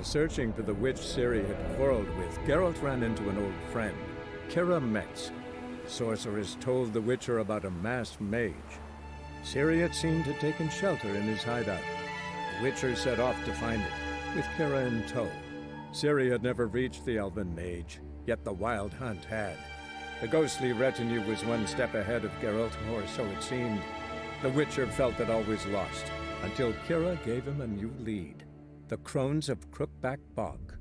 searching for the witch Ciri had quarreled with, Geralt ran into an old friend, Kira Metz. Sorceress told the Witcher about a masked mage. Ciri had seemed to have taken shelter in his hideout. The Witcher set off to find it, with Kira in tow. Ciri had never reached the elven mage, yet the wild hunt had. The ghostly retinue was one step ahead of Geralt, or so it seemed. The Witcher felt that all was lost, until Kira gave him a new lead. The Crones of Crookback Bog.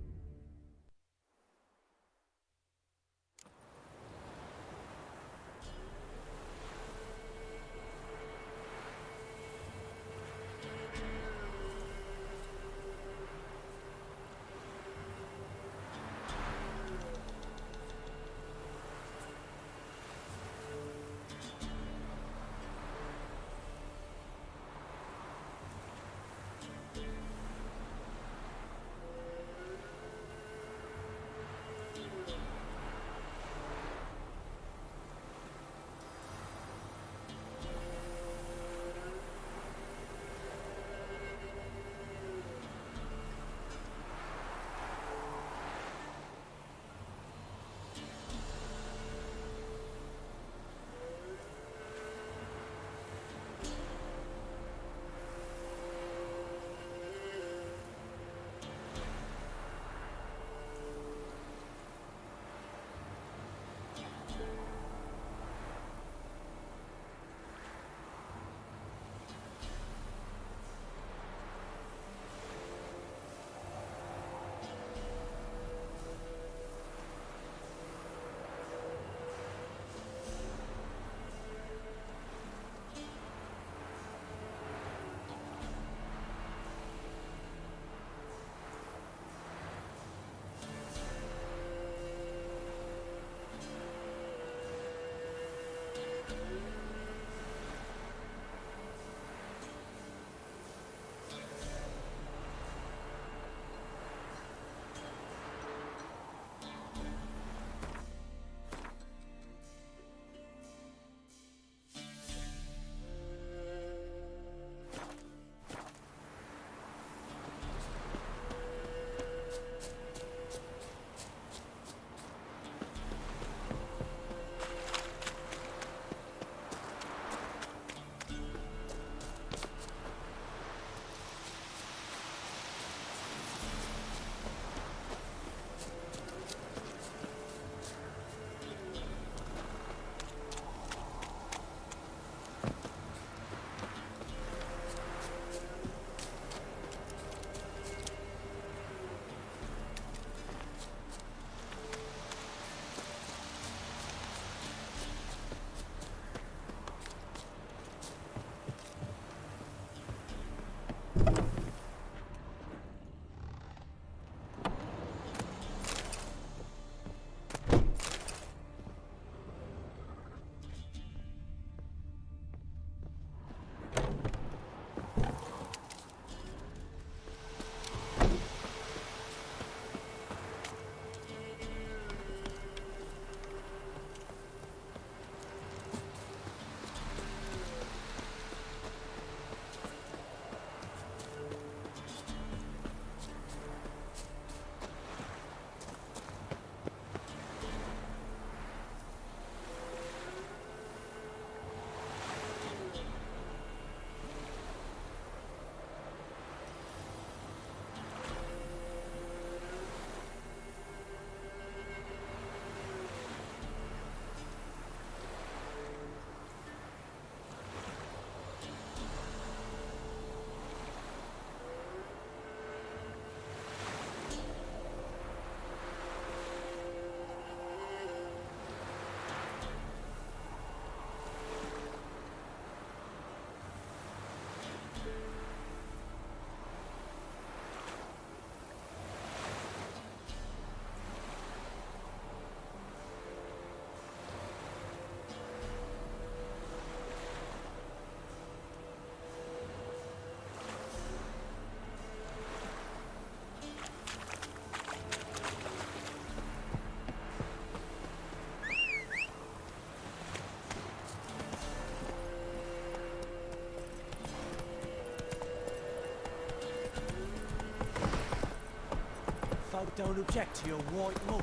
folk don't object to your white look.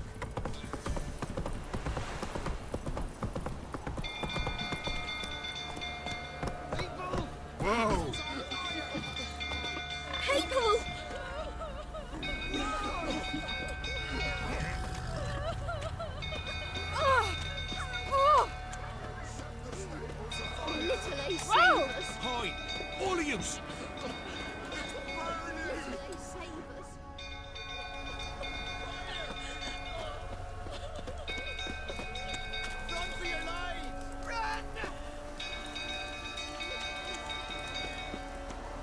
People! Whoa! People! Literally save us. Hi! All of yous! Literally save us. Run for your lives! Run!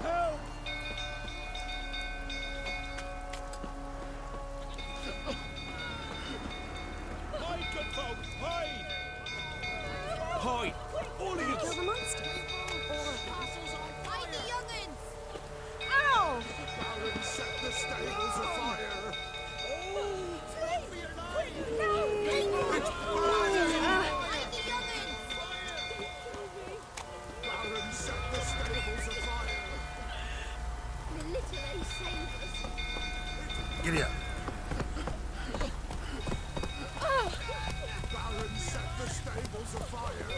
Help! Hide, good folk! Hide! Hide! All of Kill yous! the monster. Hide the young'uns! Ow! Baron set the stables afire! Oh! Run for your lives! It's burning! Hide the young'uns! Baron set the stables afire! Literally save us. Giddy up. Baron set the stables afire!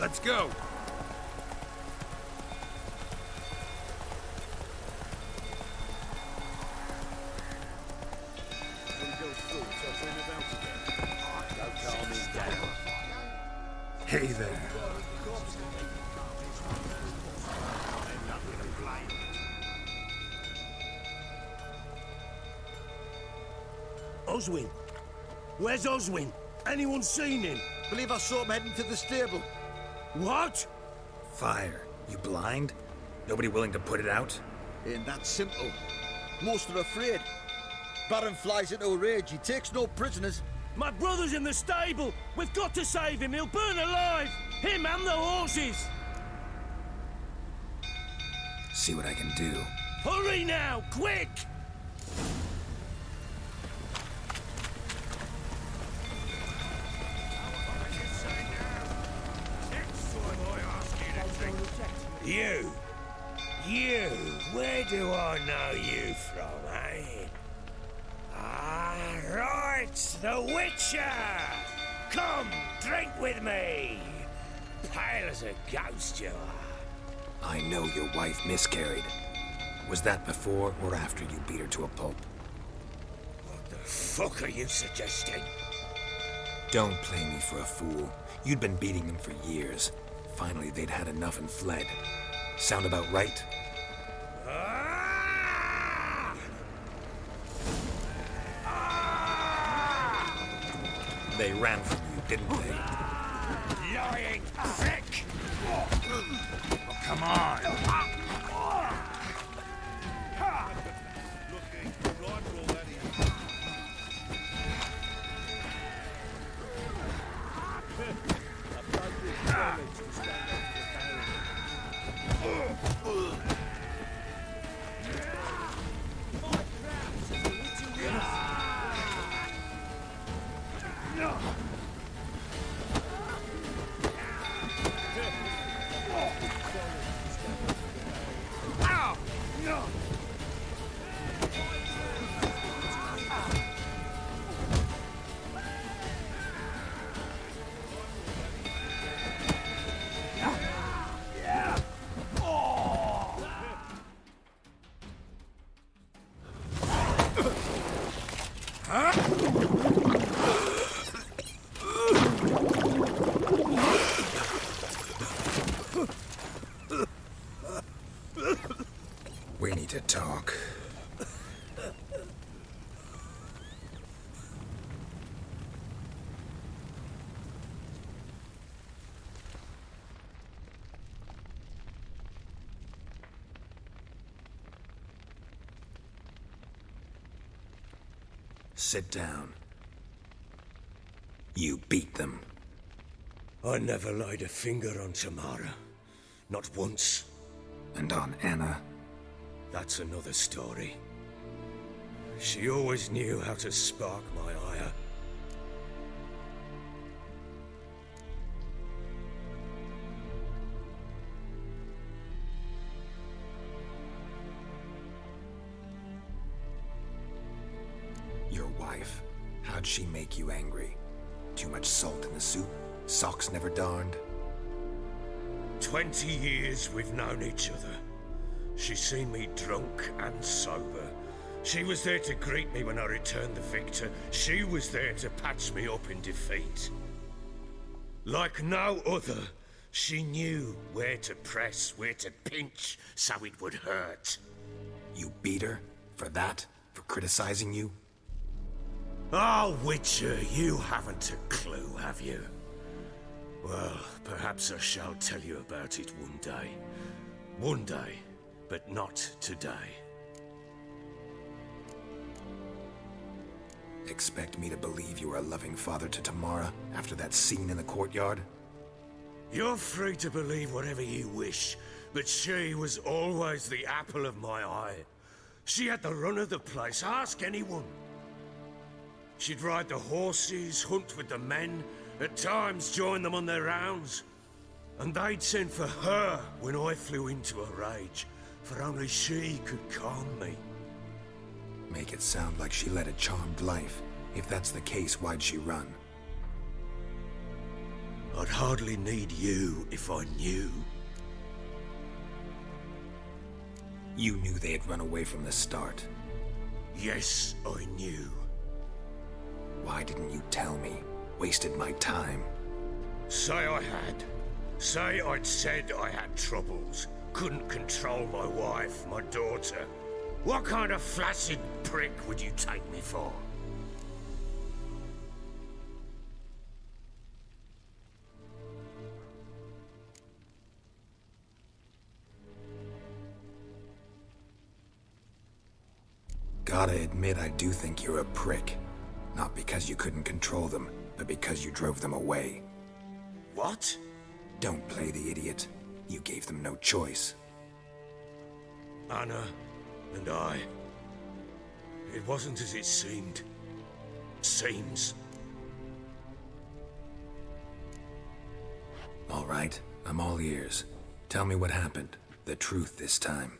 Let's go. Hey there. Oswin? Where's Oswin? Anyone seen him? Believe I saw him heading to the stable. What? Fire. You blind? Nobody willing to put it out? Ain't that simple. Most are afraid. Baron flies into a rage. He takes no prisoners. My brother's in the stable. We've got to save him. He'll burn alive. Him and the horses. See what I can do. Hurry now, quick! You, where do I know you from, eh? Ah, right, the Witcher! Come, drink with me! Pale as a ghost you are. I know your wife miscarried. Was that before or after you beat her to a pulp? What the fuck are you suggesting? Don't play me for a fool. You'd been beating them for years. Finally, they'd had enough and fled. Sound about right? Ah! Ah! They ran from you, didn't they? Lying prick! Oh, come on! We need to talk. Sit down. You beat them. I never laid a finger on Tamara. Not once. And on Anna. That's another story. She always knew how to spark my ire. wife. How'd she make you angry? Too much salt in the soup? Socks never darned? 20 years we've known each other. She's seen me drunk and sober. She was there to greet me when I returned the victor. She was there to patch me up in defeat. Like no other, she knew where to press, where to pinch, so it would hurt. You beat her? For that? For criticizing you? Oh, Witcher, you haven't a clue, have you? Well, perhaps I shall tell you about it one day. One day, but not today. Expect me to believe you are a loving father to Tamara after that scene in the courtyard? You're free to believe whatever you wish, but she was always the apple of my eye. She had the run of the place, ask anyone. She'd ride the horses, hunt with the men, at times join them on their rounds. And they'd send for her when I flew into a rage, for only she could calm me. Make it sound like she led a charmed life. If that's the case, why'd she run? I'd hardly need you if I knew. You knew they had run away from the start. Yes, I knew. Why didn't you tell me? Wasted my time. Say I had. Say I'd said I had troubles. Couldn't control my wife, my daughter. What kind of flaccid prick would you take me for? Gotta admit, I do think you're a prick. Not because you couldn't control them, but because you drove them away. What? Don't play the idiot. You gave them no choice. Anna and I. It wasn't as it seemed. Seems. All right, I'm all ears. Tell me what happened. The truth this time.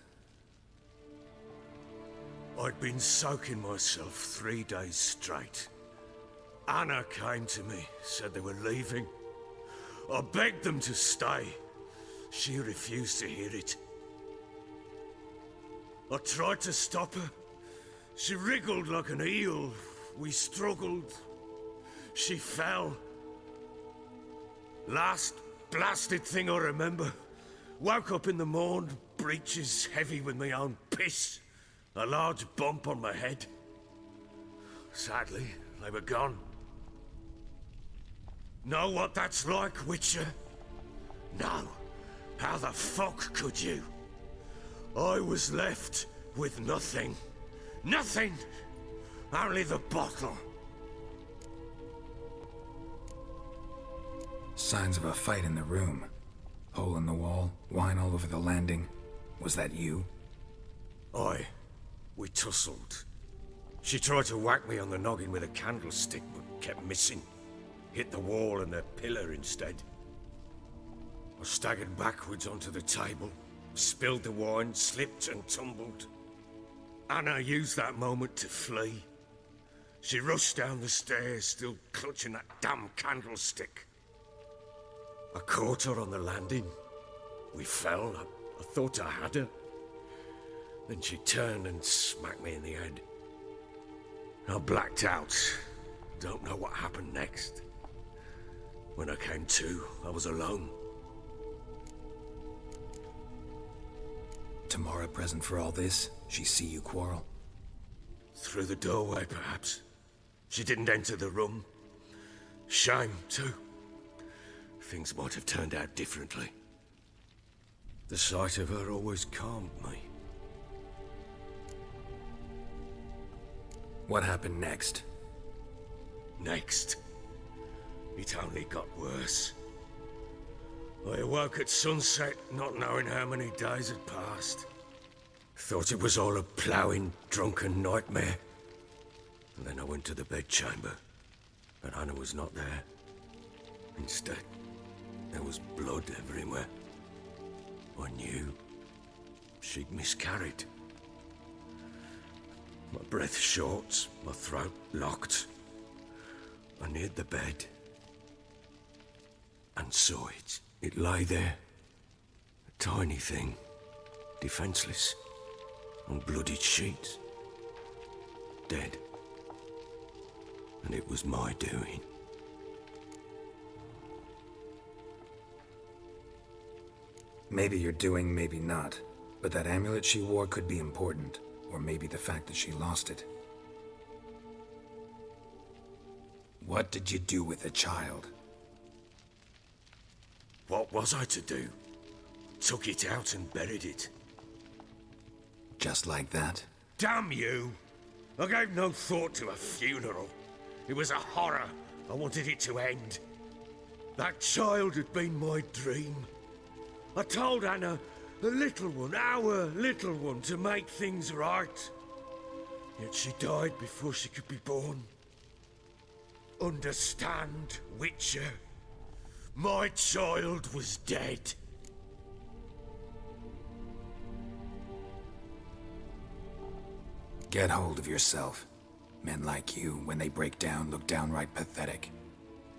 I'd been soaking myself 3 days straight. Anna came to me, said they were leaving. I begged them to stay. She refused to hear it. I tried to stop her. She wriggled like an eel. We struggled. She fell. Last blasted thing I remember. Woke up in the morn, breeches heavy with my own piss. A large bump on my head. Sadly, they were gone. Know what that's like, Witcher? No. How the fuck could you? I was left with nothing. Nothing! Only the bottle. Signs of a fight in the room. Hole in the wall, wine all over the landing. Was that you? Aye. We tussled. She tried to whack me on the noggin with a candlestick, but kept missing. Hit the wall and a pillar instead. I staggered backwards onto the table, spilled the wine, slipped and tumbled. Anna used that moment to flee. She rushed down the stairs, still clutching that damn candlestick. I caught her on the landing. We fell. I thought I had her. Then she turned and smacked me in the head. I blacked out. Don't know what happened next. When I came to, I was alone. Tamara present for all this? She see you quarrel? Through the doorway, perhaps. She didn't enter the room. Shame, too. Things might have turned out differently. The sight of her always calmed me. What happened next? Next, it only got worse. I awoke at sunset, not knowing how many days had passed. Thought it was all a ploughing, drunken nightmare. And then I went to the bedchamber, but Anna was not there. Instead, there was blood everywhere. I knew she'd miscarried. My breath short, my throat locked. I neared the bed and saw it. It lay there, a tiny thing, defenseless, on bloodied sheets, dead. And it was my doing. Maybe you're doing, maybe not. But that amulet she wore could be important. Or maybe the fact that she lost it. What did you do with the child? What was I to do? Took it out and buried it. Just like that? Damn you! I gave no thought to a funeral. It was a horror. I wanted it to end. That child had been my dream. I told Anna, the little one, our little one, to make things right. Yet she died before she could be born. Understand, Witcher? My child was dead. Get hold of yourself. Men like you, when they break down, look downright pathetic.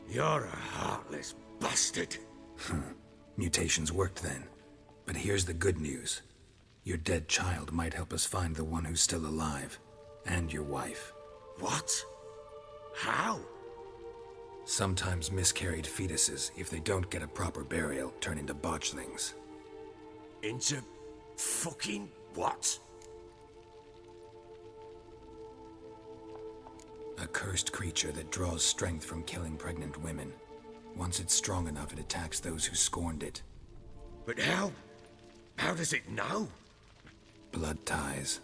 You're a heartless bastard. Mutations worked then. But here's the good news. Your dead child might help us find the one who's still alive. And your wife. What? How? Sometimes miscarried fetuses, if they don't get a proper burial, turn into botchlings. Into fucking what? A cursed creature that draws strength from killing pregnant women. Once it's strong enough, it attacks those who scorned it. But how? How does it know? Blood ties.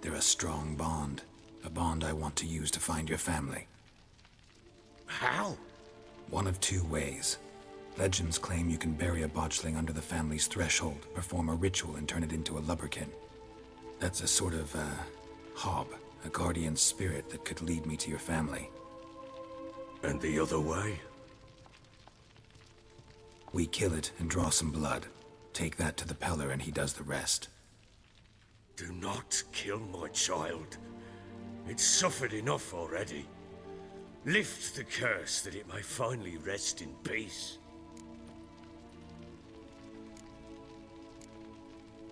They're a strong bond. A bond I want to use to find your family. How? One of two ways. Legends claim you can bury a botchling under the family's threshold, perform a ritual, and turn it into a lubberkin. That's a sort of, hob. A guardian spirit that could lead me to your family. And the other way? We kill it and draw some blood. Take that to the Peller and he does the rest. Do not kill my child. It's suffered enough already. Lift the curse that it may finally rest in peace.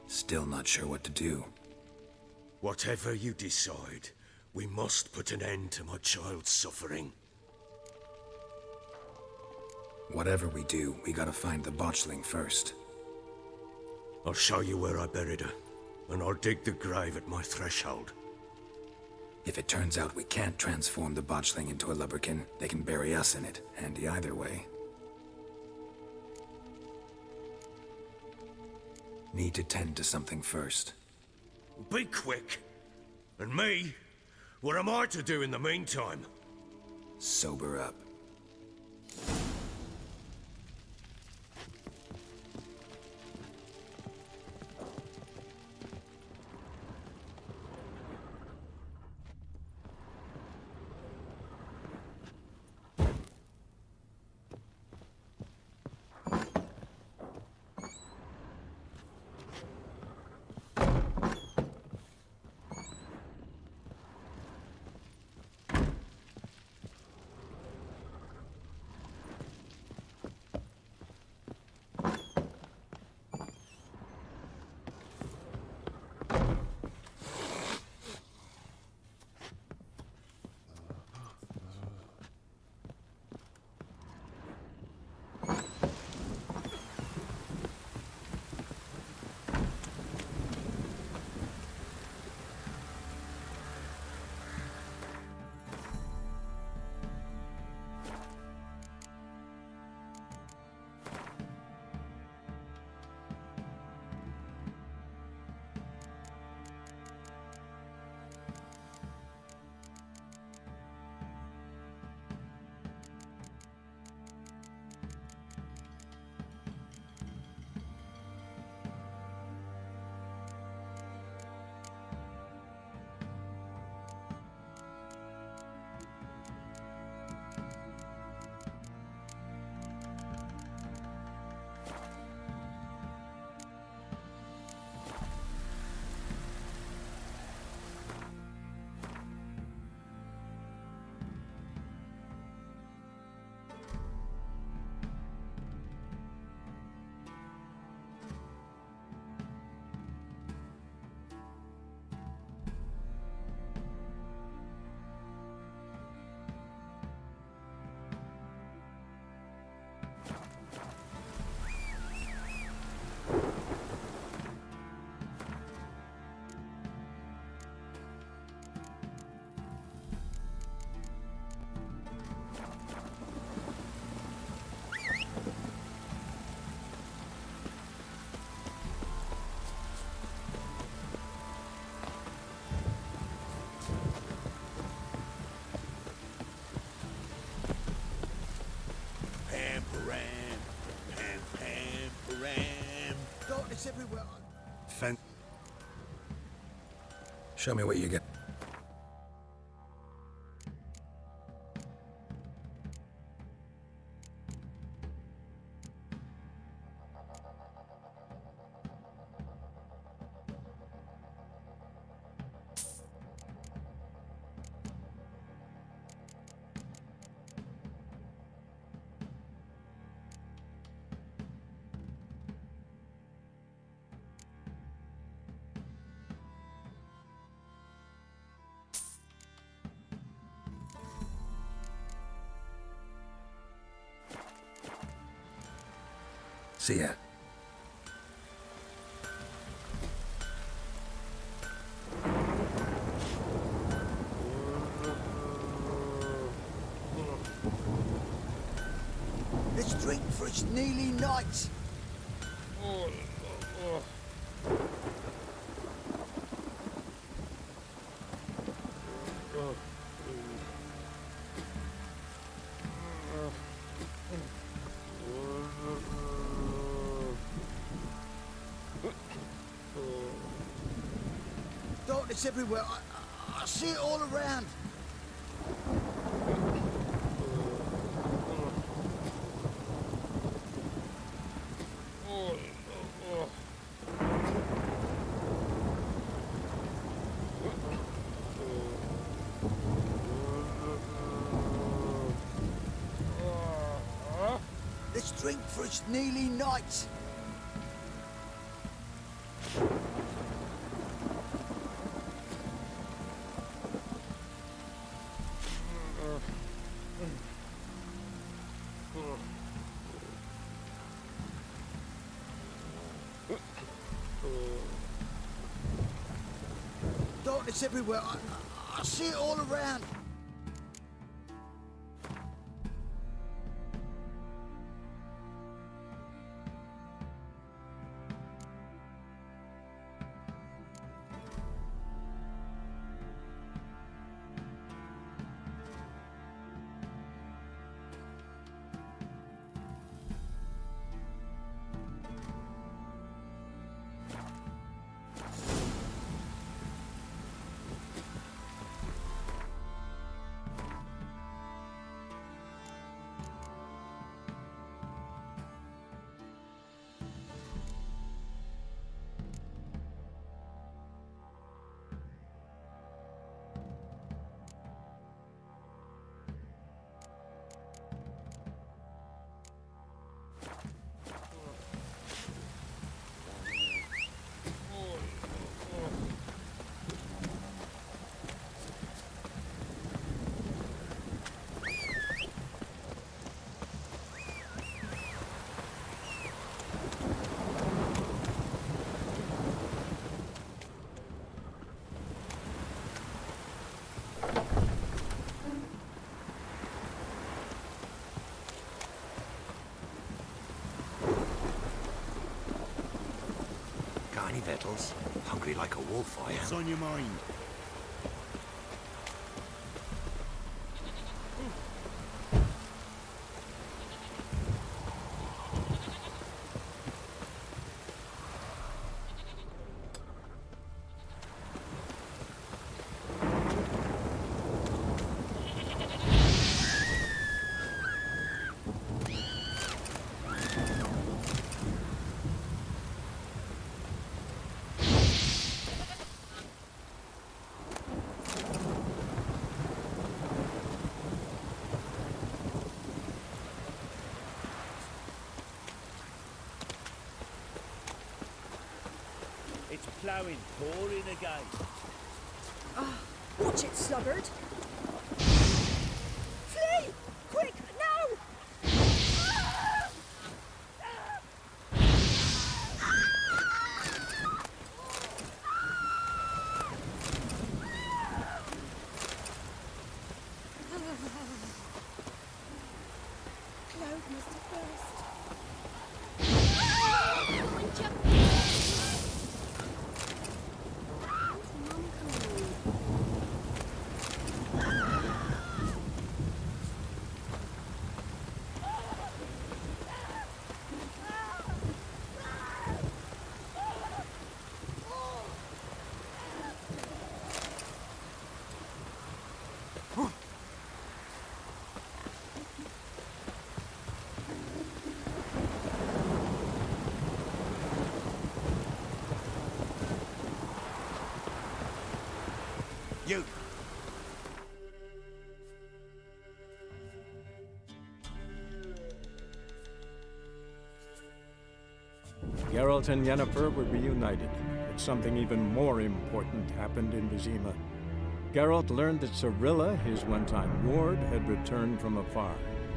Still not sure what to do. Whatever you decide, we must put an end to my child's suffering. Whatever we do, we gotta find the botchling first. I'll show you where I buried her, and I'll dig the grave at my threshold. If it turns out we can't transform the botchling into a lubberkin, they can bury us in it. Handy either way. Need to tend to something first. Be quick. And me? What am I to do in the meantime? Sober up. Darkness everywhere. Show me what you get. See ya. Let's drink, for it's nearly night. Darkness everywhere. I see it all around. Let's drink, for it's nearly night. Darkness everywhere. I see it all around. Got any victuals? Hungry like a wolf, I am. What's on your mind? It's ploughing, pouring again. Watch it, sluggard. Flee! Quick, now! Cloud must have burst. You. Geralt and Yennefer were reunited, but something even more important happened in Vizima. Geralt learned that Cirilla, his one-time ward, had returned from afar,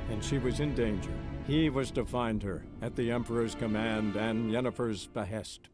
and she was in danger. He was to find her, at the Emperor's command and Yennefer's behest.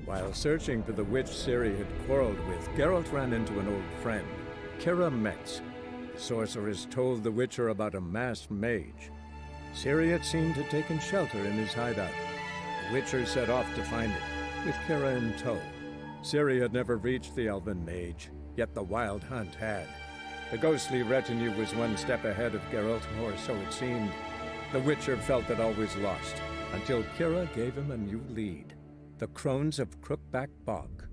While searching for the witch Ciri had quarreled with, Geralt ran into an old friend, Kira Metz. The sorceress told the Witcher about a masked mage. Ciri had seemed to have taken shelter in his hideout. The Witcher set off to find it, with Kira in tow. Ciri had never reached the elven mage, yet the wild hunt had. The ghostly retinue was one step ahead of Geralt, or so it seemed. The Witcher felt that all was lost, until Kira gave him a new lead. The Crones of Crookback Bog.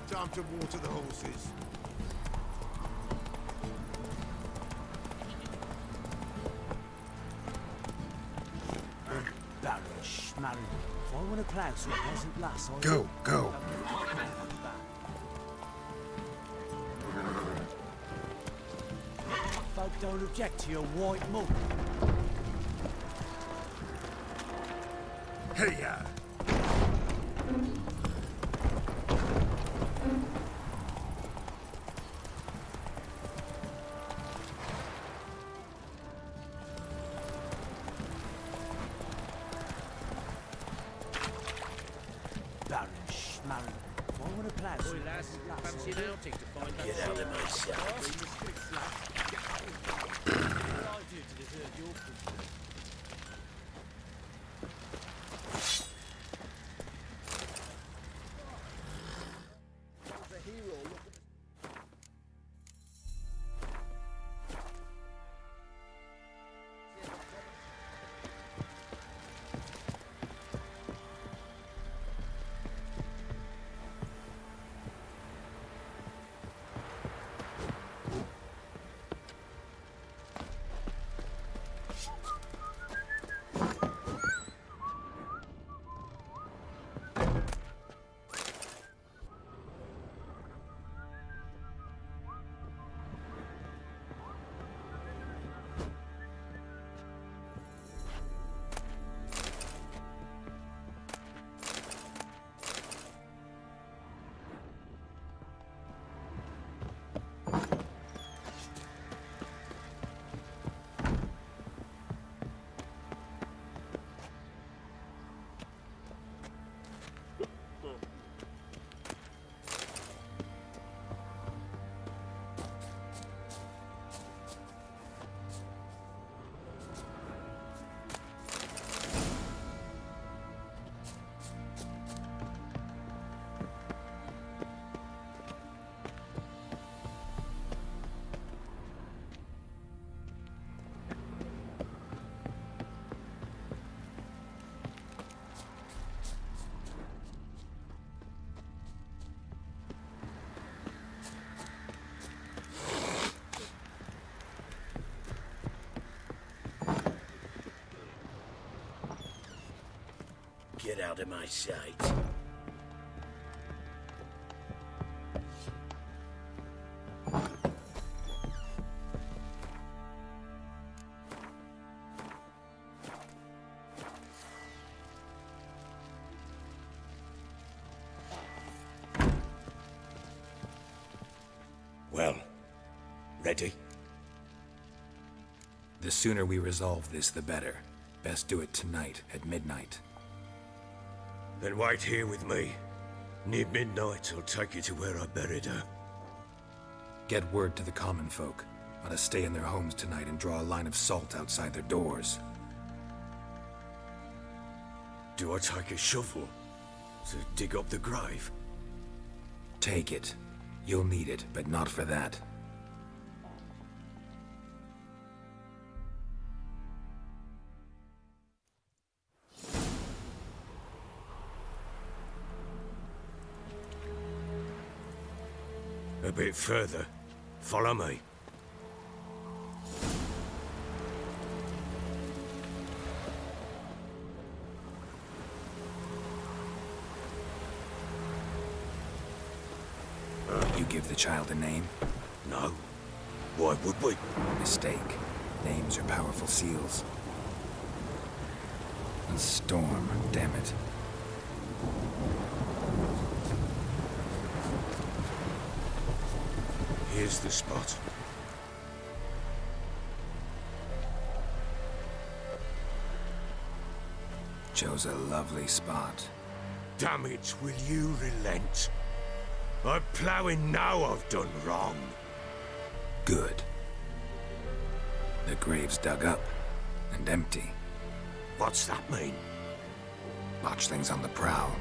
Time to water the horses. Baron Schmarren. If I want a clout or a peasant lass, I... Go, go. don't object to your white mug. Here. Baron Schmarren. Why would a plan? Boy, lass, fancy an outing to find that. Get out of my sight. What did I do to deserve your company? Get out of my sight. Well, ready? The sooner we resolve this, the better. Best do it tonight at midnight. Then wait here with me. Near midnight, I'll take you to where I buried her. Get word to the common folk. Let us stay in their homes tonight and draw a line of salt outside their doors. Do I take a shovel to dig up the grave? Take it. You'll need it, but not for that. A bit further. Follow me. You give the child a name? No. Why would we? Mistake. Names are powerful seals. A storm, damn it. Here's the spot. Chose a lovely spot. Damn it, will you relent? I'm ploughing now I've done wrong. Good. The grave's dug up and empty. What's that mean? Botchling's on the prowl.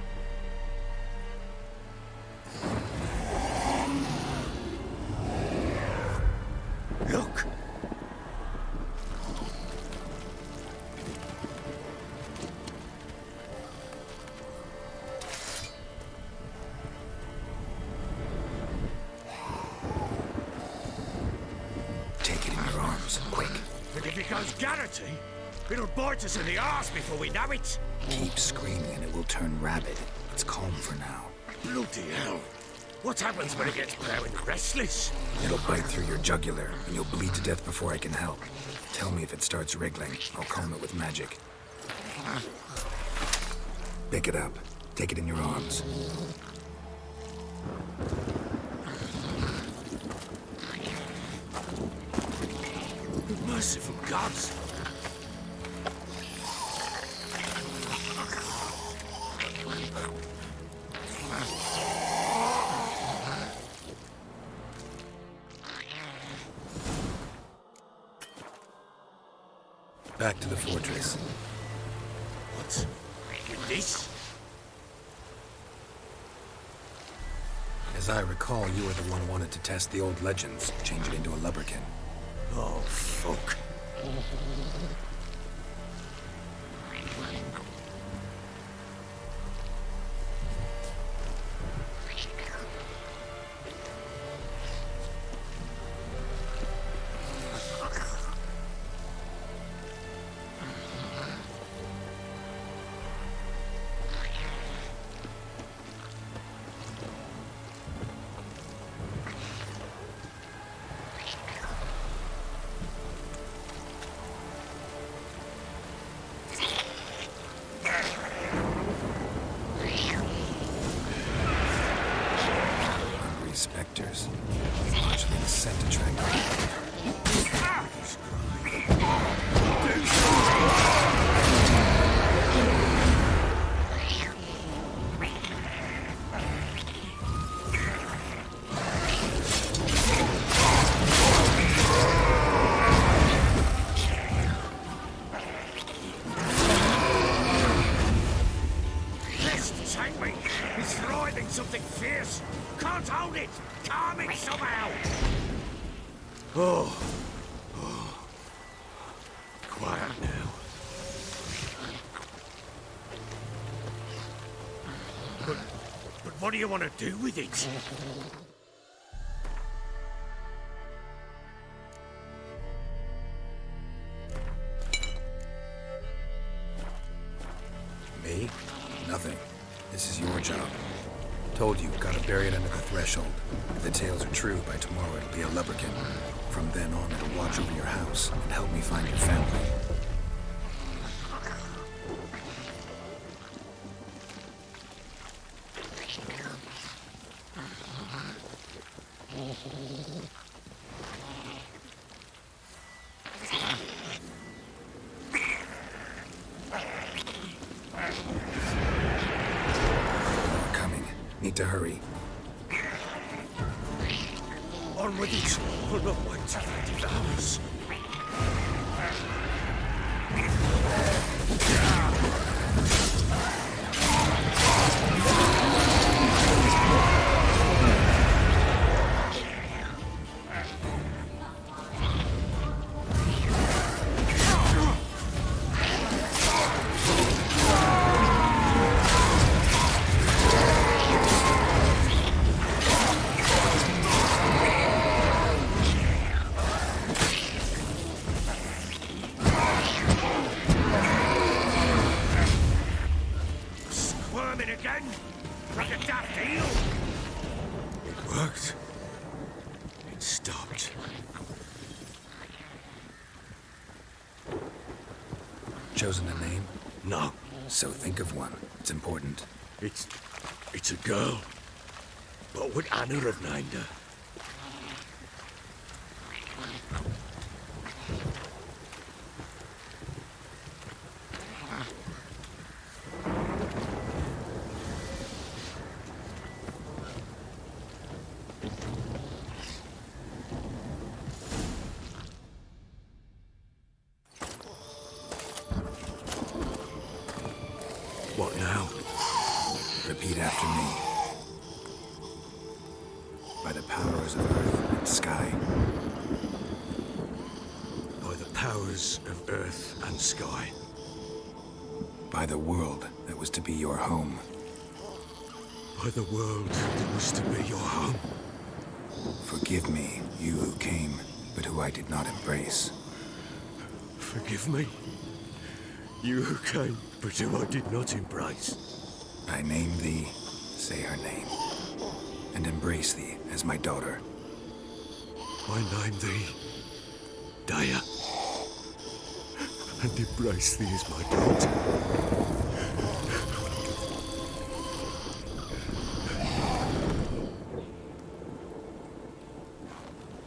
Look! Take it in your arms, quick. And if it goes Garrity, it'll bite us in the arse before we know it. Keep screaming and it will turn rabid. It's calm for now. Bloody hell. What happens when it gets brown and restless? It'll bite through your jugular, and you'll bleed to death before I can help. Tell me if it starts wriggling. I'll calm it with magic. Pick it up. Take it in your arms. Merciful gods! Back to the fortress. What? With this? As I recall, you were the one who wanted to test the old legends, change it into a lubberkin. Oh, fuck. Specters. Watching the scent attractive. This take me! It's writhing something fierce! Can't hold it! Calm it somehow! Oh. Quiet now. But what do you want to do with it? Me? Nothing. This is your job. Told you, gotta bury it under the threshold. If the tales are true, by tomorrow it'll be a lubberkin. From then on, it'll watch over your house and help me find your family. Need to hurry. On with it! We'll not wait till they devours. Again? Like a daft eel? It worked. It stopped. Chosen a name? No. So think of one. It's important. It's a girl. What would Anna have named her? What now? Repeat after me. By the powers of earth and sky. By the powers of earth and sky. By the world that was to be your home. By the world that was to be your home. Forgive me, you who came, but who I did not embrace. Forgive me. You who came, but who I did not embrace. I name thee, say her name. and embrace thee as my daughter. I name thee Dea, and embrace thee as my daughter.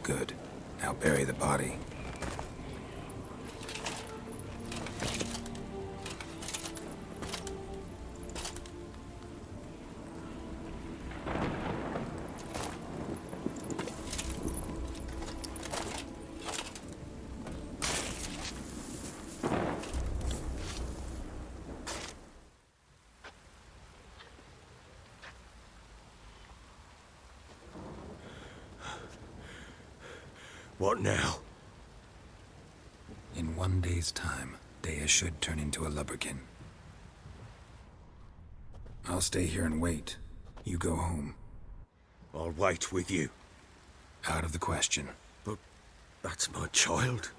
Good. Now bury the body. What now? In 1 day's time, Dea should turn into a lubberkin. I'll stay here and wait. You go home. I'll wait with you. Out of the question. But that's my child.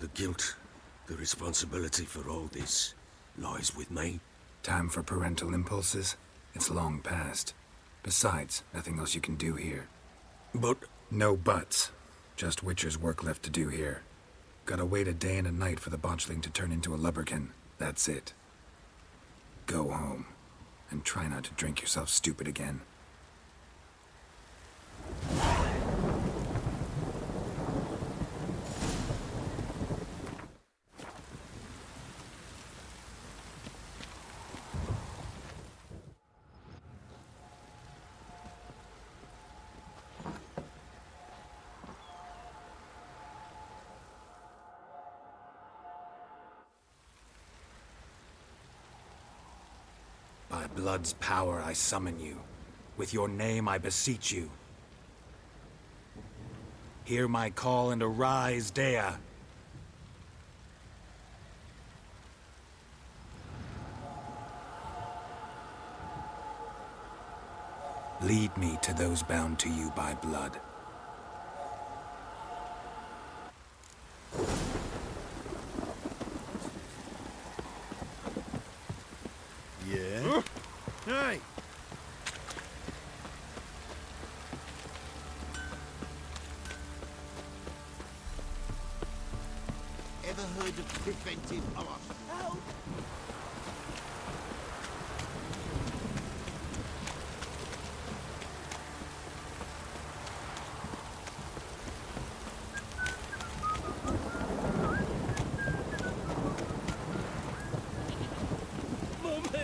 The guilt, the responsibility for all this lies with me. Time for parental impulses? It's long past. Besides, nothing else you can do here. But... No buts. Just Witcher's work left to do here. Gotta wait a day and a night for the botchling to turn into a lubberkin. That's it. Go home. And try not to drink yourself stupid again. By blood's power I summon you. With your name I beseech you. Hear my call and arise, Dea. Lead me to those bound to you by blood. Yeah? Hey! Ever heard of preventive... Help!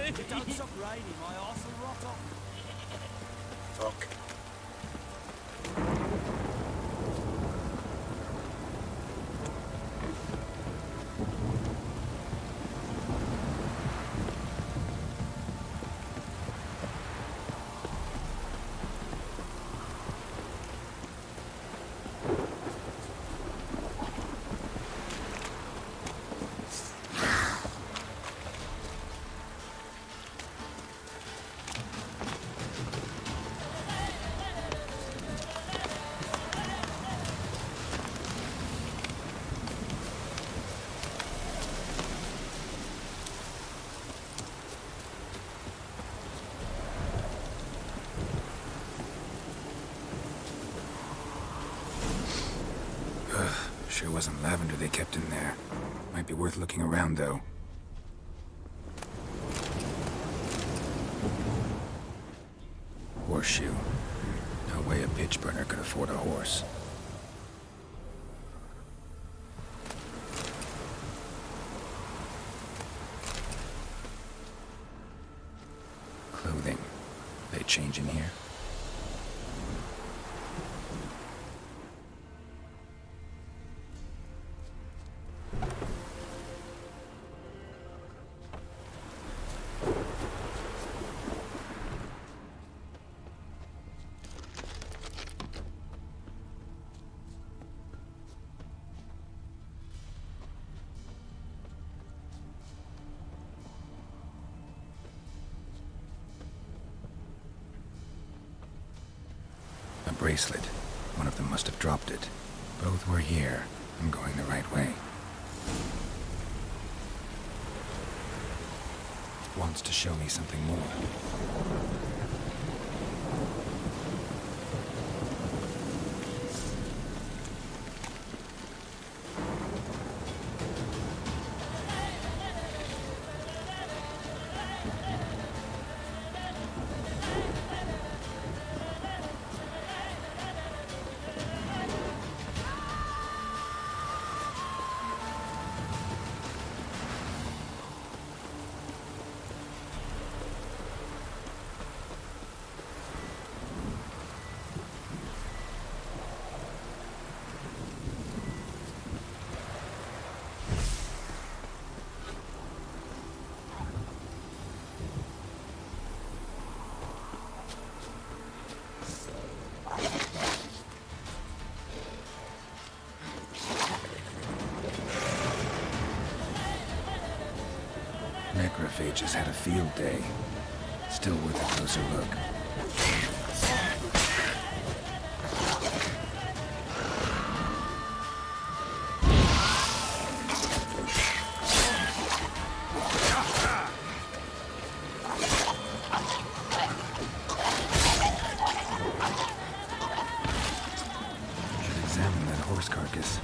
If it don't stop raining, my arse will rot off. Fuck. Sure wasn't lavender they kept in there. Might be worth looking around, though. Horseshoe. No way a pitch burner could afford a horse. Clothing. They change in here? A bracelet. One of them must have dropped it. Both were here. I'm going the right way. Wants to show me something more. Necrophages had a field day. Still worth a closer look. Should examine that horse carcass.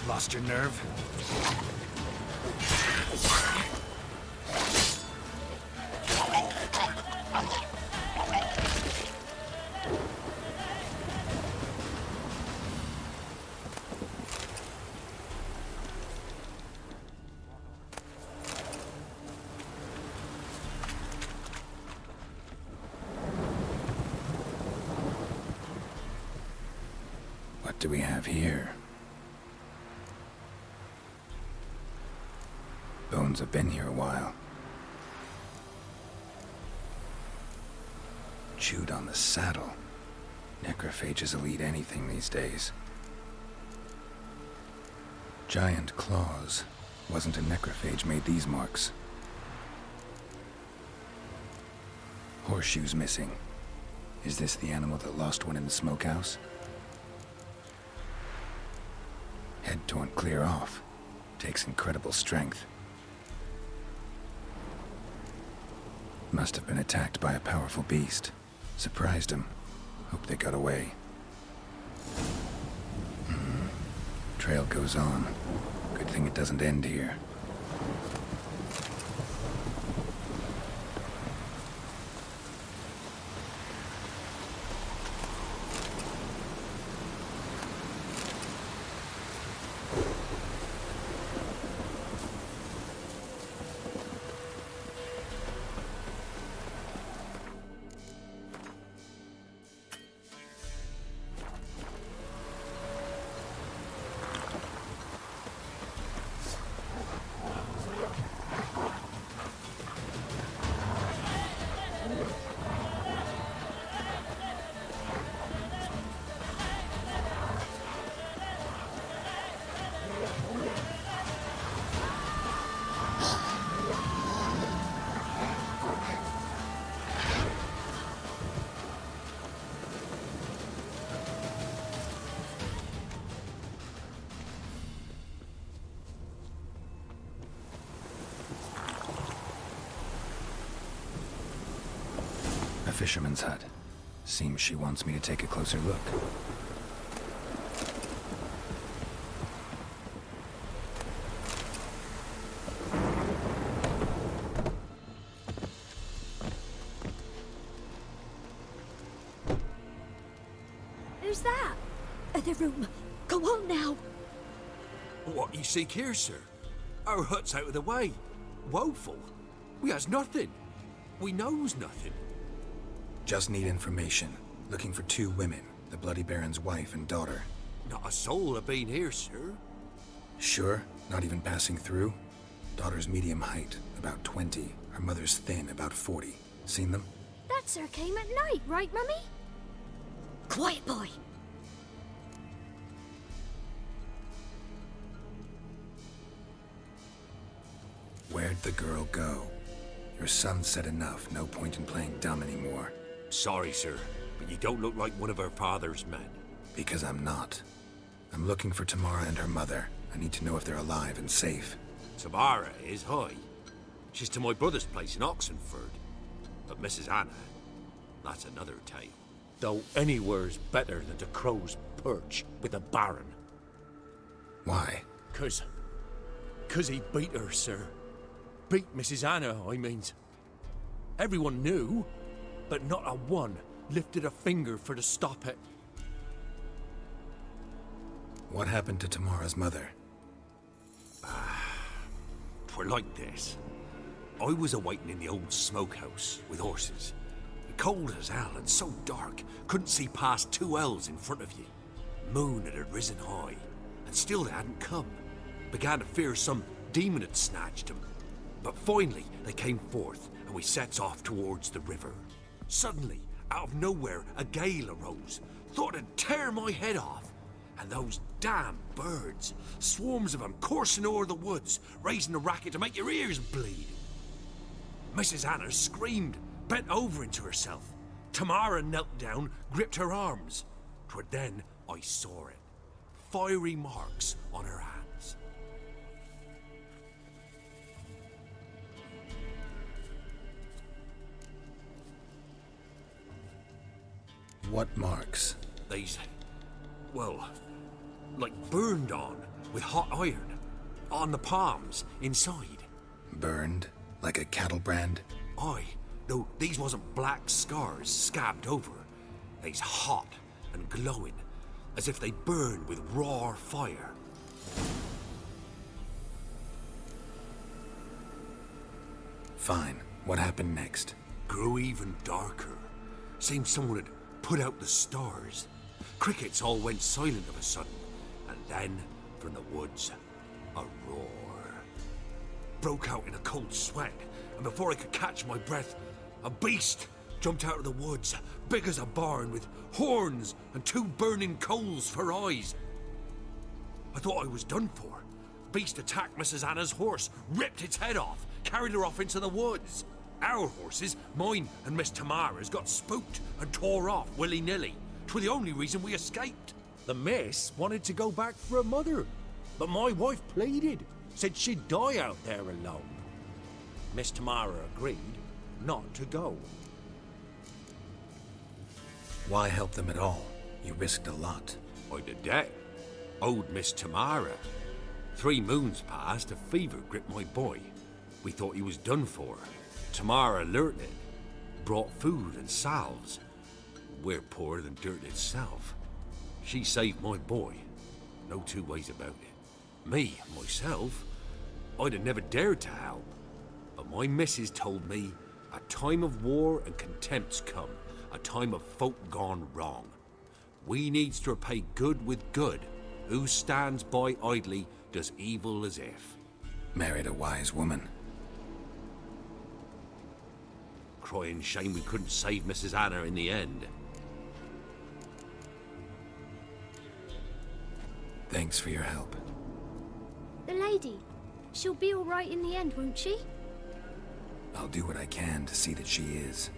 Lost your nerve? What do we have here? Bones have been here a while. Chewed on the saddle. Necrophages will eat anything these days. Giant claws. Wasn't a necrophage made these marks. Horseshoes missing. Is this the animal that lost one in the smokehouse? Head torn clear off. Takes incredible strength. Must have been attacked by a powerful beast. Surprised him. Hope they got away. Trail goes on. Good thing it doesn't end here. Fisherman's hut. Seems she wants me to take a closer look. Who's that? The room. Go on now. What you seek here, sir? Our hut's out of the way. Woeful. We has nothing. We knows nothing. Just need information. Looking for 2 women, the Bloody Baron's wife and daughter. Not a soul have been here, sir. Sure? Not even passing through? Daughter's medium height, about 20. Her mother's thin, about 40. Seen them? That sir came at night, right, Mummy? Quiet, boy. Let the girl go. Your son said enough. No point in playing dumb anymore. Sorry, sir, but you don't look like one of her father's men. Because I'm not. I'm looking for Tamara and her mother. I need to know if they're alive and safe. Tamara is, hi. She's to my brother's place in Oxenford. But Mrs. Anna, that's another tale. Though anywhere's better than the crow's perch with a baron. Why? 'Cause he beat her, sir. Beat Mrs. Anna, I means. Everyone knew, but not a one lifted a finger for to stop it. What happened to Tamara's mother? 'Twere like this. I was awaiting in the old smokehouse with horses. Cold as hell and so dark, couldn't see past 2 ells in front of you. Moon had risen high, and still they hadn't come. Began to fear some demon had snatched them. But finally they came forth, and we sets off towards the river. Suddenly, out of nowhere, a gale arose. Thought it'd tear my head off. And those damn birds, swarms of them coursing o'er the woods, raising a racket to make your ears bleed. Mrs. Anna screamed, bent over into herself. Tamara knelt down, gripped her arms. 'Twere then I saw it. Fiery marks on her hands. What marks? These, well, like burned on with hot iron. On the palms, inside. Burned? Like a cattle brand? Aye, though these wasn't black scars scabbed over. They's hot and glowing, as if they burned with raw fire. Fine. What happened next? Grew even darker. Seemed someone had put out the stars. Crickets all went silent of a sudden, and then, from the woods, a roar. Broke out in a cold sweat, and before I could catch my breath, a beast jumped out of the woods, big as a barn, with horns and 2 burning coals for eyes. I thought I was done for. Beast attacked Mrs. Anna's horse, ripped its head off, carried her off into the woods. Our horses, mine and Miss Tamara's, got spooked and tore off willy-nilly. 'Twere the only reason we escaped. The miss wanted to go back for her mother, but my wife pleaded, said she'd die out there alone. Miss Tamara agreed not to go. Why help them at all? You risked a lot. I'd a debt. Owed Miss Tamara. 3 moons passed, a fever gripped my boy. We thought he was done for. Tamara learnt it. Brought food and salves. We're poorer than dirt itself. She saved my boy. No 2 ways about it. Me, myself, I'd have never dared to help. But my missus told me a time of war and contempt's come. A time of folk gone wrong. We needs to repay good with good. Who stands by idly does evil as if. Married a wise woman. Crying shame we couldn't save Mrs. Anna in the end. Thanks for your help. The lady. She'll be all right in the end, won't she? I'll do what I can to see that she is.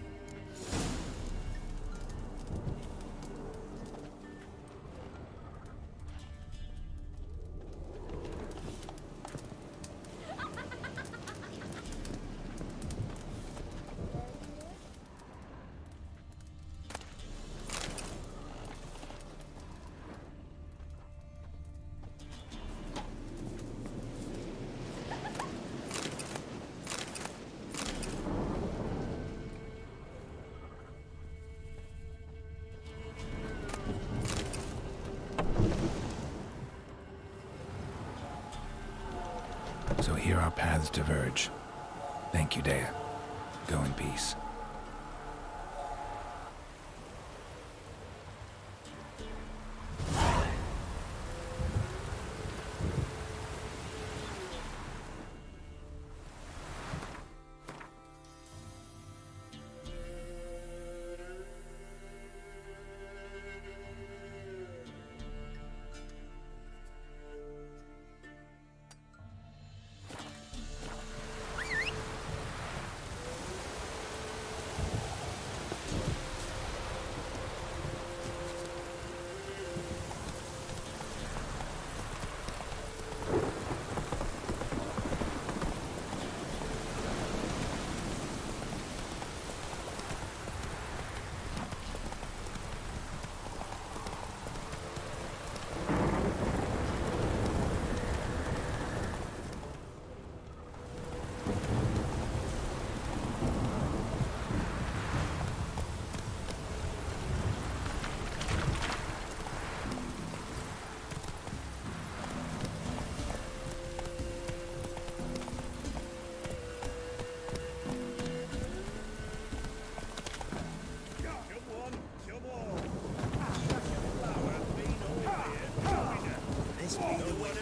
So here our paths diverge. Thank you, Dea. Go in peace.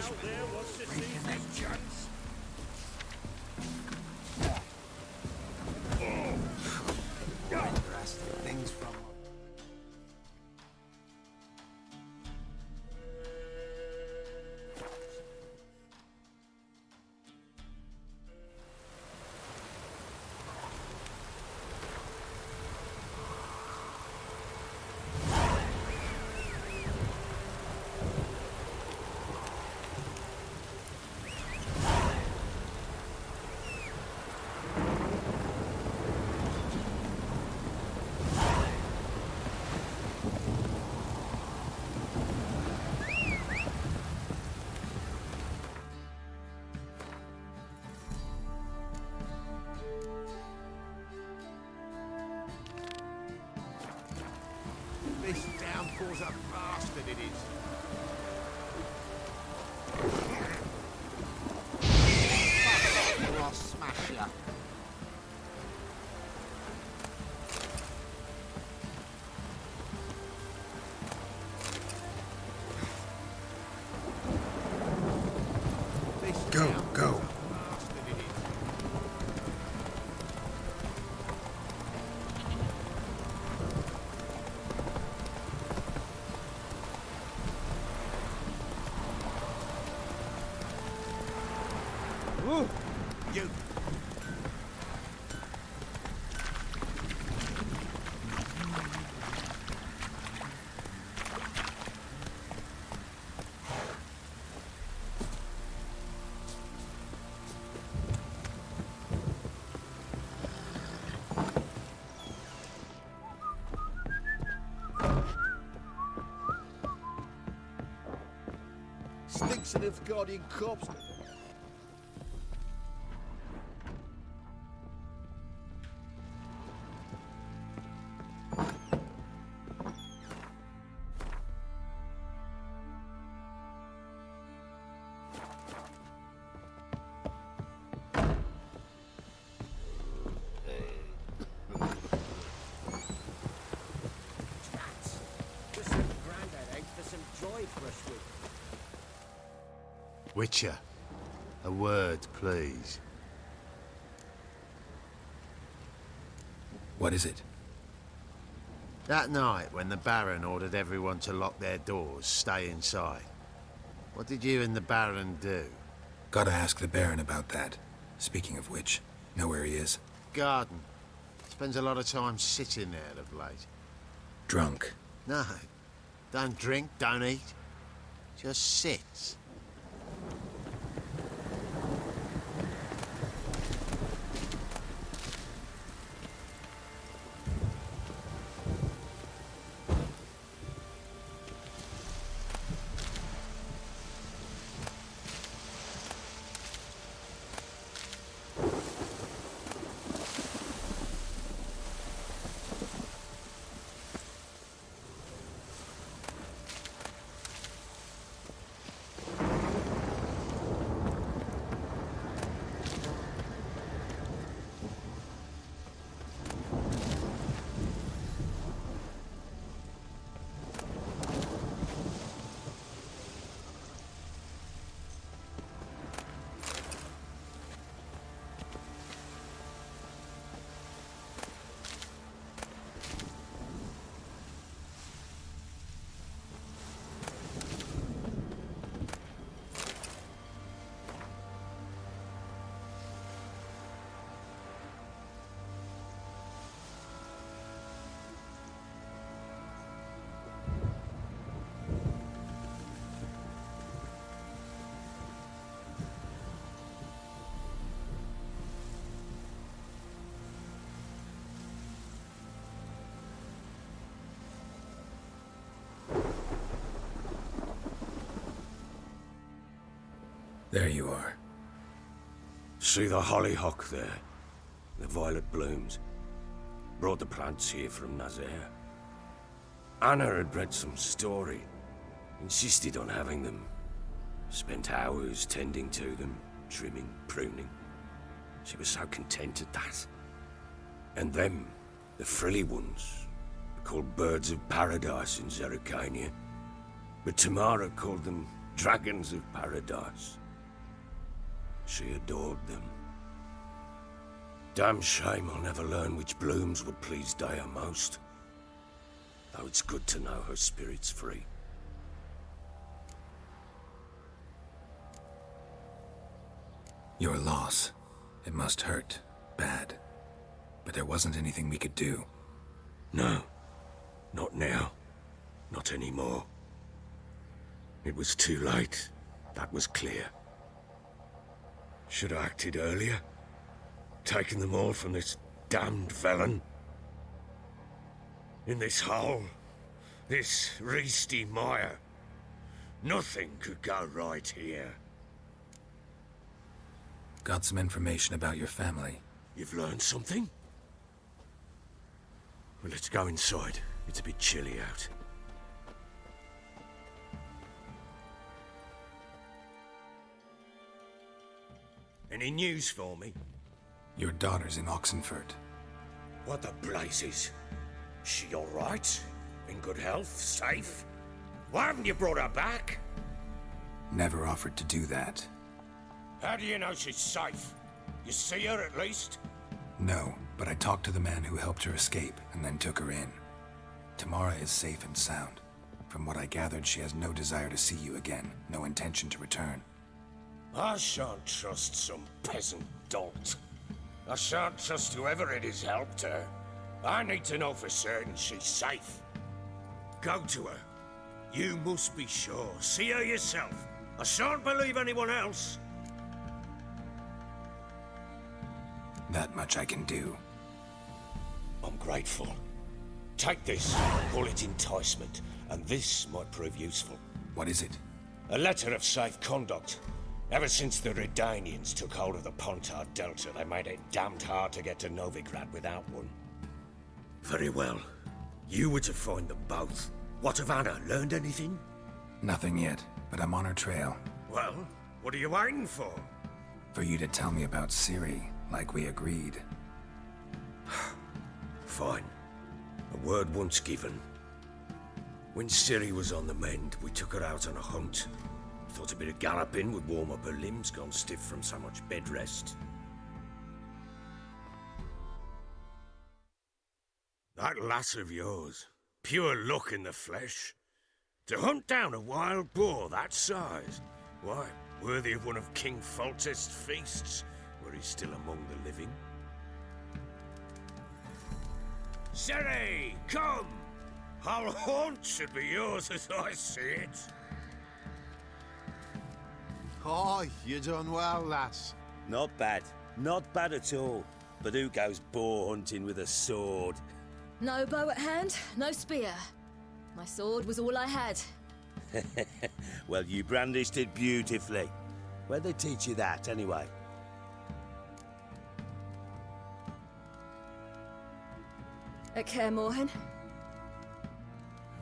out there wants to see his chance. Interesting things from. This downpour's a bastard, it is. Fuck off or I'll smash ya. Go, go. You. Stinks of the Guardian corpse. Just send Grandad out for some joy brushwood. Witcher, a word, please. What is it? That night when the Baron ordered everyone to lock their doors, stay inside. What did you and the Baron do? Gotta ask the Baron about that. Speaking of which, know where he is? Garden. Spends a lot of time sitting there of late. Drunk. No. Don't drink, don't eat. Just sits. There you are. See the hollyhock there? The violet blooms. Brought the plants here from Nazaire. Anna had read some story. Insisted on having them. Spent hours tending to them, trimming, pruning. She was so content at that. And them, the frilly ones, called birds of paradise in Zerrikania. But Tamara called them Dragons of paradise. She adored them. Damn shame I'll never learn which blooms would please Dea most. Though it's good to know her spirit's free. Your loss. It must hurt. Bad. But there wasn't anything we could do. No. Not now. Not anymore. It was too late. That was clear. Should have acted earlier. Taken them all from this damned felon. In this hole. This reesty mire. Nothing could go right here. Got some information about your family. You've learned something? Well, let's go inside. It's a bit chilly out. Any news for me? Your daughter's in Oxenfurt. What the blazes? She all right? In good health? Safe? Why haven't you brought her back? Never offered to do that. How do you know she's safe? You see her at least? No, but I talked to the man who helped her escape and then took her in. Tamara is safe and sound. From what I gathered, she has no desire to see you again, no intention to return. I shan't trust some peasant dolt. I shan't trust whoever it is helped her. I need to know for certain she's safe. Go to her. You must be sure. See her yourself. I shan't believe anyone else. That much I can do. I'm grateful. Take this, call it enticement, and this might prove useful. What is it? A letter of safe conduct. Ever since the Redanians took hold of the Pontar Delta, they made it damned hard to get to Novigrad without one. Very well. You were to find them both. What of Anna? Learned anything? Nothing yet, but I'm on her trail. Well, what are you waiting for? For you to tell me about Ciri, like we agreed. Fine. A word once given. When Ciri was on the mend, we took her out on a hunt. Thought a bit of galloping would warm up her limbs, gone stiff from so much bed rest. That lass of yours, pure luck in the flesh. To hunt down a wild boar that size, why, worthy of one of King Foltest's feasts, where he's still among the living. Ciri, come! Our haunt should be yours as I see it. Oh, you done well, lass. Not bad. Not bad at all. But who goes boar hunting with a sword? No bow at hand, no spear. My sword was all I had. Well, you brandished it beautifully. Where'd they teach you that, anyway? At Kaer Morhen.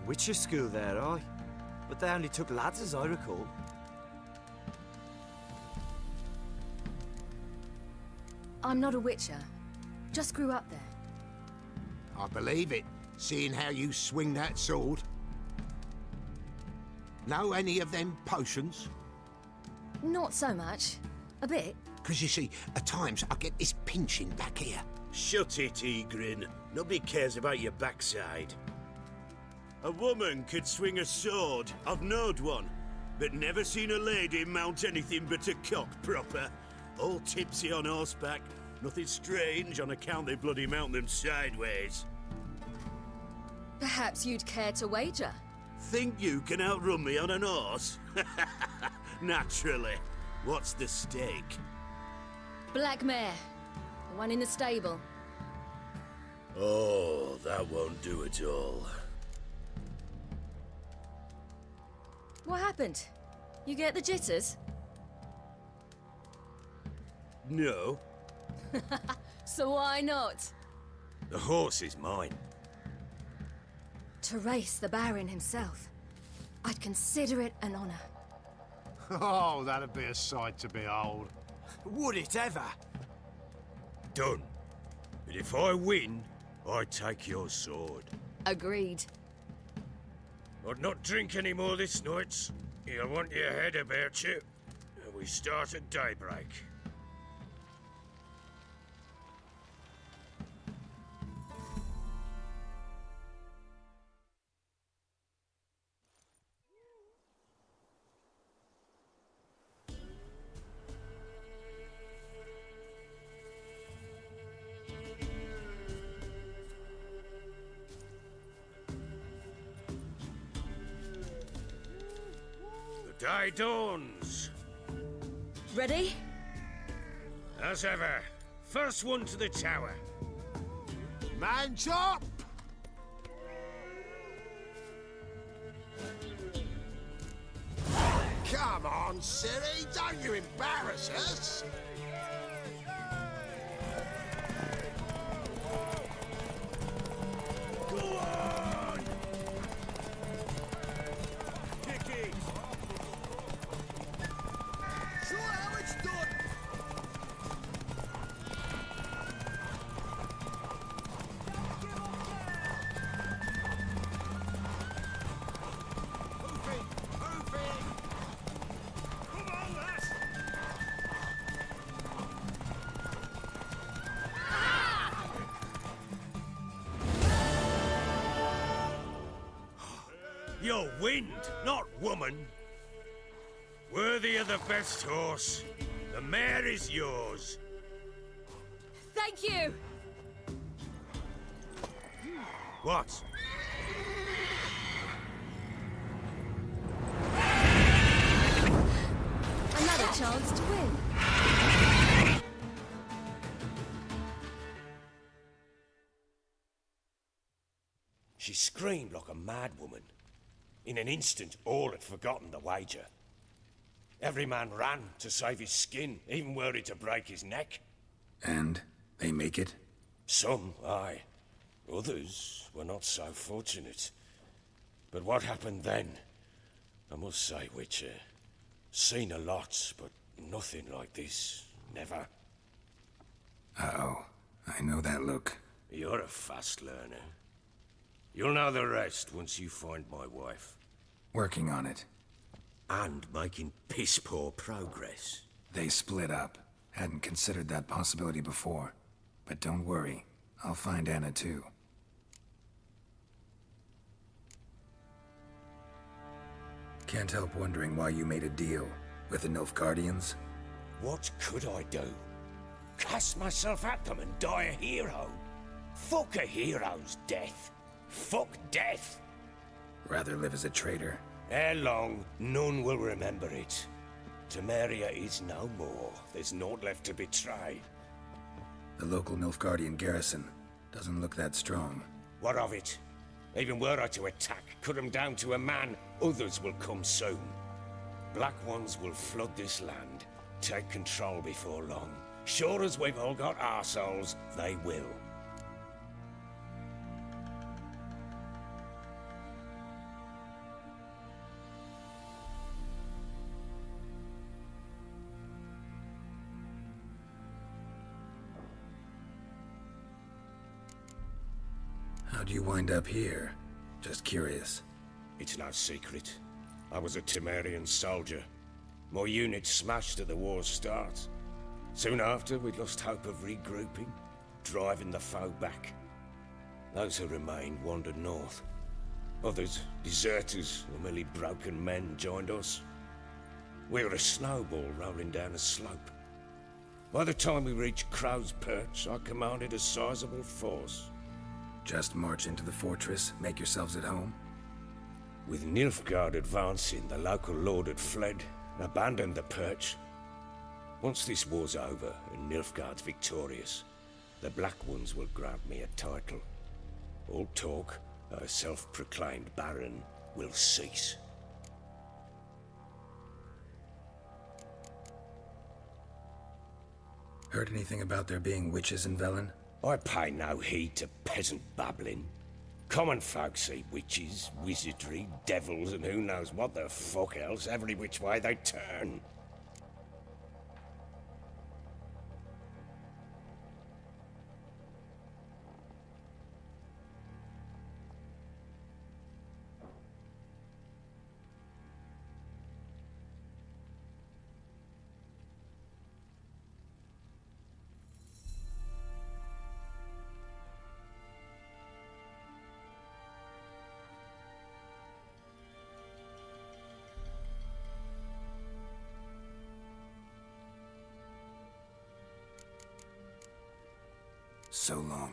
Witcher school there, aye. But they only took lads, as I recall. I'm not a witcher. Just grew up there. I believe it, seeing how you swing that sword. Know any of them potions? Not so much. A bit. Because you see, at times I get this pinching back here. Shut it, Egrin. Nobody cares about your backside. A woman could swing a sword. I've knowed one. But never seen a lady mount anything but a cock proper. All tipsy on horseback. Nothing strange on account they bloody mount them sideways. Perhaps you'd care to wager? Think you can outrun me on an horse? Naturally. What's the stake? Black mare. The one in the stable. Oh, that won't do at all. What happened? You get the jitters? No. So why not? The horse is mine. To race the Baron himself. I'd consider it an honor. Oh, that'd be a sight to behold. Would it ever? Done. But if I win, I take your sword. Agreed. I'd not drink any more this night. You'll want your head about you. We start at daybreak. The day dawns. Ready? As ever, first one to the tower. Man chop! Come on, Siri, don't you embarrass us! Go on! Kick it! Show how it's done! Moving! Moving! Come on, lads! You're wind, not woman. Worthy of the best horse. The mare is yours. Thank you! What? Another chance to win. She screamed like a mad woman. In an instant, all had forgotten the wager. Every man ran to save his skin, even were it to break his neck. And they make it? Some, aye. Others were not so fortunate. But what happened then? I must say, Witcher, seen a lot, but nothing like this. Never. Uh-oh. I know that look. You're a fast learner. You'll know the rest once you find my wife. Working on it. And making piss-poor progress. They split up. Hadn't considered that possibility before. But don't worry. I'll find Anna too. Can't help wondering why you made a deal with the Nilfgaardians. What could I do? Cast myself at them and die a hero? Fuck a hero's death. Fuck death. Rather live as a traitor. Ere long, none will remember it. Temeria is no more. There's naught left to betray. The local Nilfgaardian garrison doesn't look that strong. What of it? Even were I to attack, cut them down to a man, others will come soon. Black Ones will flood this land, take control before long. Sure as we've all got arseholes, they will. How'd you wind up here? Just curious. It's no secret. I was a Temerian soldier. My unit smashed at the war's start. Soon after, we'd lost hope of regrouping, driving the foe back. Those who remained wandered north. Others, deserters or merely broken men, joined us. We were a snowball rolling down a slope. By the time we reached Crow's Perch, I commanded a sizable force. Just march into the fortress, make yourselves at home? With Nilfgaard advancing, the local lord had fled, abandoned the perch. Once this war's over and Nilfgaard's victorious, the Black Ones will grant me a title. All talk of a self-proclaimed baron will cease. Heard anything about there being witches in Velen? I pay no heed to peasant babbling. Common folk see witches, wizardry, devils, and who knows what the fuck else every which way they turn. so long.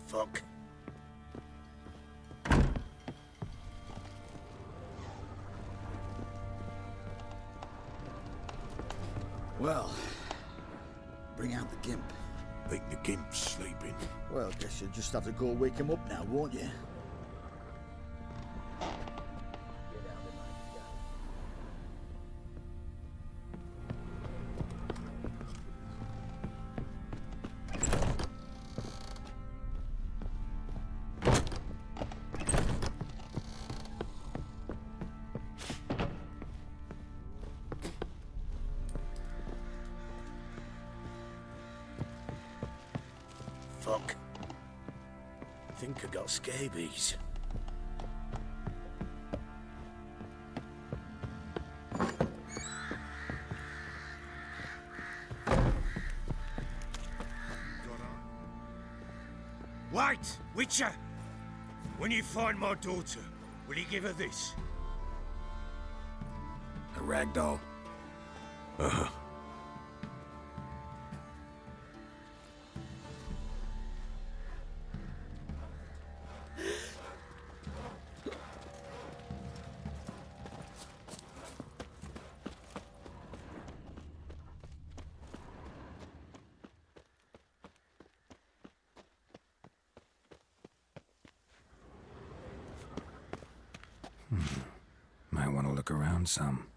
Fuck. Well, bring out the gimp. Think the gimp's sleeping? Well, guess you'll just have to go wake him up now, won't you? Fuck. I think I got scabies. Wait, Witcher! When you find my daughter, will you give her this? A ragdoll? Uh-huh. Might want to look around some.